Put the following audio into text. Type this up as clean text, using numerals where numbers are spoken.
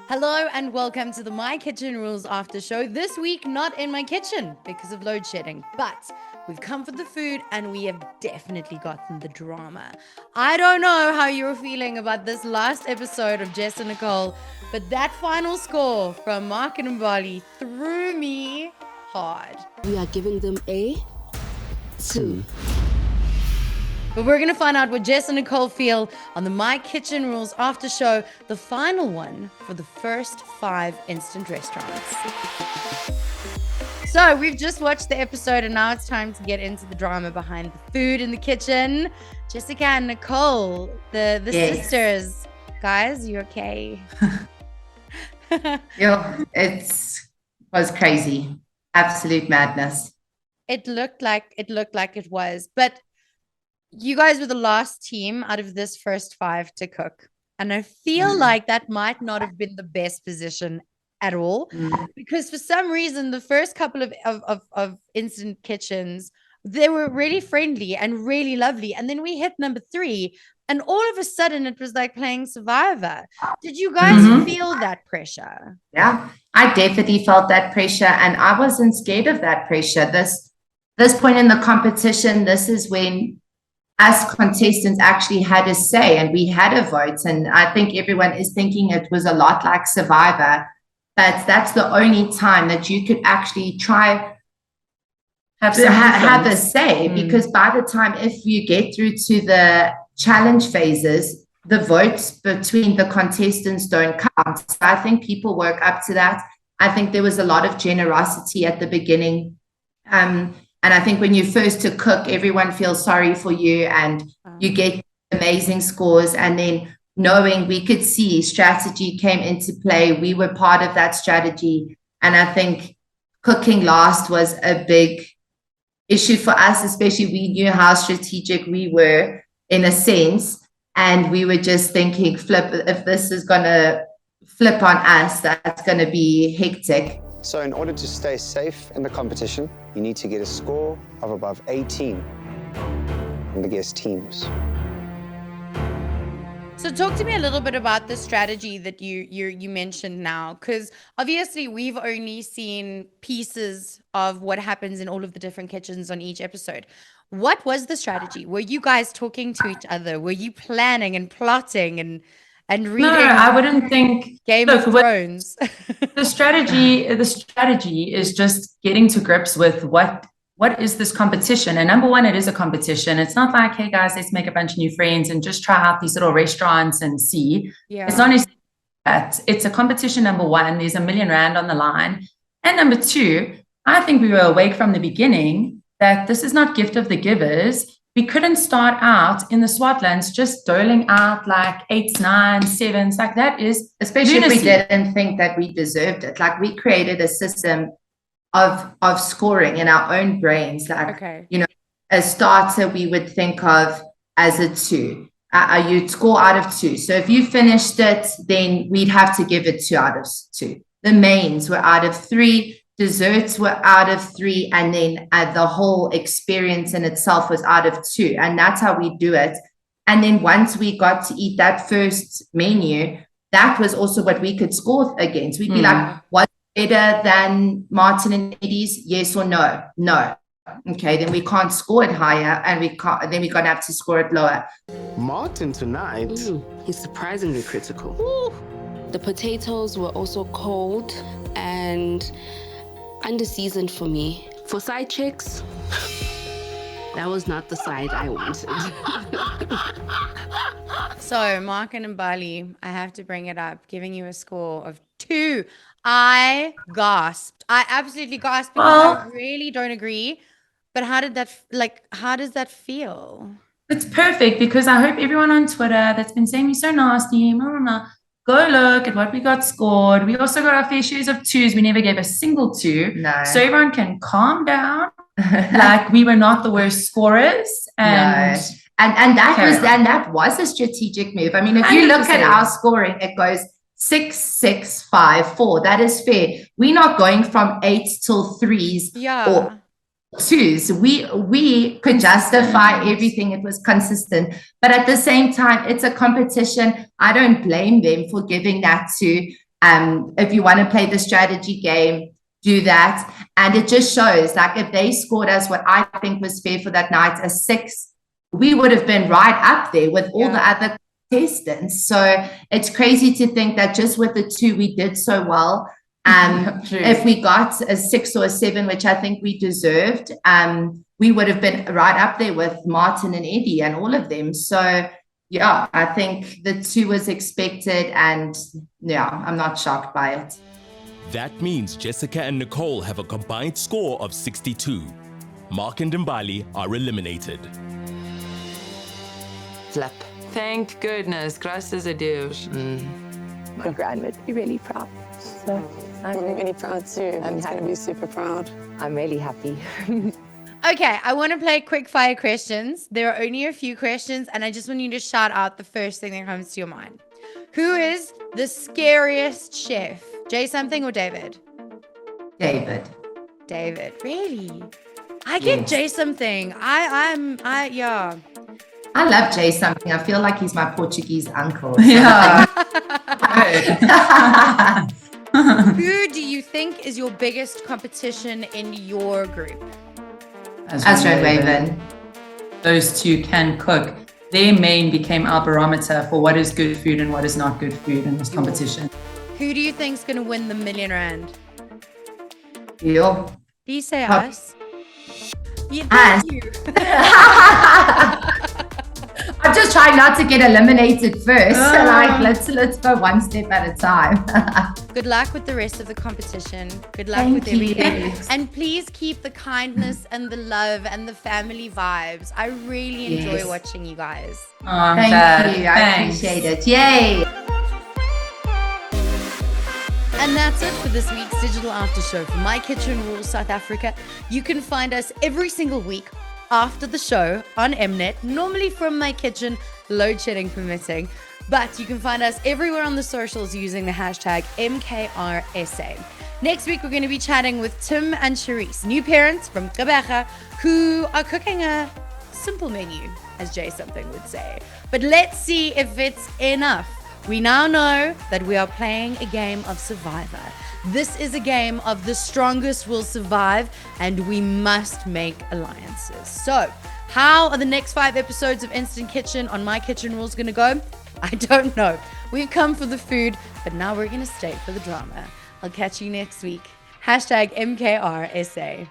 Hello and welcome to the My Kitchen Rules After Show. This week, not in my kitchen because of load shedding, but we've come for the food and we have definitely gotten the drama. I don't know how you're feeling about this last episode of Jess and Nicole, but that final score from Mark and Mbali threw me hard. We are giving them a 2. But we're going to find out what Jess and Nicole feel on the My Kitchen Rules After Show, the final one for the first 5 instant restaurants. So we've just watched the episode and now it's time to get into the drama behind the food in the kitchen. Jessica and Nicole, the Yes. sisters. Guys, you okay? It was crazy. Absolute madness. It looked like it was, but you guys were the last team out of this first 5 to cook. And I feel like that might not have been the best position at all, because for some reason, the first couple of instant kitchens, they were really friendly and really lovely. And then we hit number 3 and all of a sudden it was like playing Survivor. Did you guys feel that pressure? Yeah, I definitely felt that pressure and I wasn't scared of that pressure. This point in the competition, this is when us contestants actually had a say and we had a vote. And I think everyone is thinking it was a lot like Survivor, but that's the only time that you could actually try have a say, because by the time, if you get through to the challenge phases, the votes between the contestants don't count. So I think people woke up to that. I think there was a lot of generosity at the beginning. And I think when you first to cook, everyone feels sorry for you and you get amazing scores. And then knowing we could see strategy came into play, we were part of that strategy. And I think cooking last was a big issue for us, especially we knew how strategic we were in a sense. And we were just thinking, if this is going to flip on us, that's going to be hectic. So in order to stay safe in the competition, you need to get a score of above 18 from the guest teams. So talk to me a little bit about the strategy that you mentioned now, because obviously we've only seen pieces of what happens in all of the different kitchens on each episode. What was the strategy? Were you guys talking to each other? Were you planning and plotting and reading? No, I wouldn't think Game of Thrones. The strategy is just getting to grips with what is this competition. And number one, it is a competition. It's not like, hey guys, let's make a bunch of new friends and just try out these little restaurants and see. Yeah. It's not necessarily that. It's a competition. Number one, there's R1 million on the line. And number two, I think we were awake from the beginning that this is not gift of the givers. We couldn't start out in the Swartlands just doling out like 8s, 9s, 7s. Like that is, especially lunacy. if we didn't think that we deserved it. Like we created a system of scoring in our own brains. Like, a starter we would think of as a 2. You'd score out of 2. So if you finished it, then we'd have to give it 2 out of 2. The mains were out of 3. Desserts were out of 3, and then the whole experience in itself was out of 2, and that's how we do it. And then once we got to eat that first menu, that was also what we could score against. We'd be like, what's better than Martin and Eddie's? Yes or no? No. Okay, then we can't score it higher, and we're gonna have to score it lower. Martin tonight. He's surprisingly critical. The potatoes were also cold and under-seasoned for me. For side chicks, that was not the side I wanted. So Mark and Mbali, I have to bring it up, giving you a score of 2. I gasped. I absolutely gasped because I really don't agree. But how does that feel? It's perfect, because I hope everyone on Twitter that's been saying me so nasty, go look at what we got scored. We also got our fair shares of 2s. We never gave a single 2. No. So everyone can calm down. Like we were not the worst scorers. And no. And that was a strategic move. I mean, if you look at our scoring, it goes 6, 6, 5, 4. That is fair. We're not going from 8 till 3s or 2s. We could justify everything. It was consistent. But at the same time, it's a competition. I don't blame them for giving that to If you want to play the strategy game, do that. And it just shows, like, if they scored us what I think was fair for that night, a 6, we would have been right up there with all the other contestants. So it's crazy to think that just with the 2, we did so well. If we got a 6 or a 7, which I think we deserved, we would have been right up there with Martin and Eddie and all of them. So yeah, I think the 2 was expected, and yeah, I'm not shocked by it. That means Jessica and Nicole have a combined score of 62. Mark and Mbali are eliminated. Flip. Thank goodness. Gracias a Deus. My grand would be really proud. So I'm really proud too. I'm going to be super proud. I'm really happy. Okay, I want to play quick fire questions. There are only a few questions, and I just want you to shout out the first thing that comes to your mind. Who is the scariest chef? Jay something or David? David. David, really? I get Jay something. Yeah. I love Jay something. I feel like he's my Portuguese uncle. So. Yeah. Who do you think is your biggest competition in your group? Astro and Raven. Those 2 can cook. Their main became our barometer for what is good food and what is not good food in this competition. Who do you think is going to win the $1 million? You. Please say us. Yeah, Us. thank you. I'm just trying not to get eliminated first. So like, let's go one step at a time. Good luck with the rest of the competition. Good luck Thank with everything. you. And please keep the kindness and the love and the family vibes. I really enjoy watching you guys. Oh, I'm Thank glad. you. I Thanks. appreciate it. Yay. And that's it for this week's Digital After Show for My Kitchen Rules South Africa. You can find us every single week after the show on Mnet, normally from my kitchen, load shedding permitting. But you can find us everywhere on the socials using the hashtag MKRSA. Next week, we're going to be chatting with Tim and Charisse, new parents from Gqeberha, who are cooking a simple menu, as Jay something would say. But let's see if it's enough. We now know that we are playing a game of Survivor. This is a game of the strongest will survive, and we must make alliances. So, how are the next 5 episodes of Instant Kitchen on My Kitchen Rules going to go? I don't know. We've come for the food, but now we're going to stay for the drama. I'll catch you next week. Hashtag MKRSA.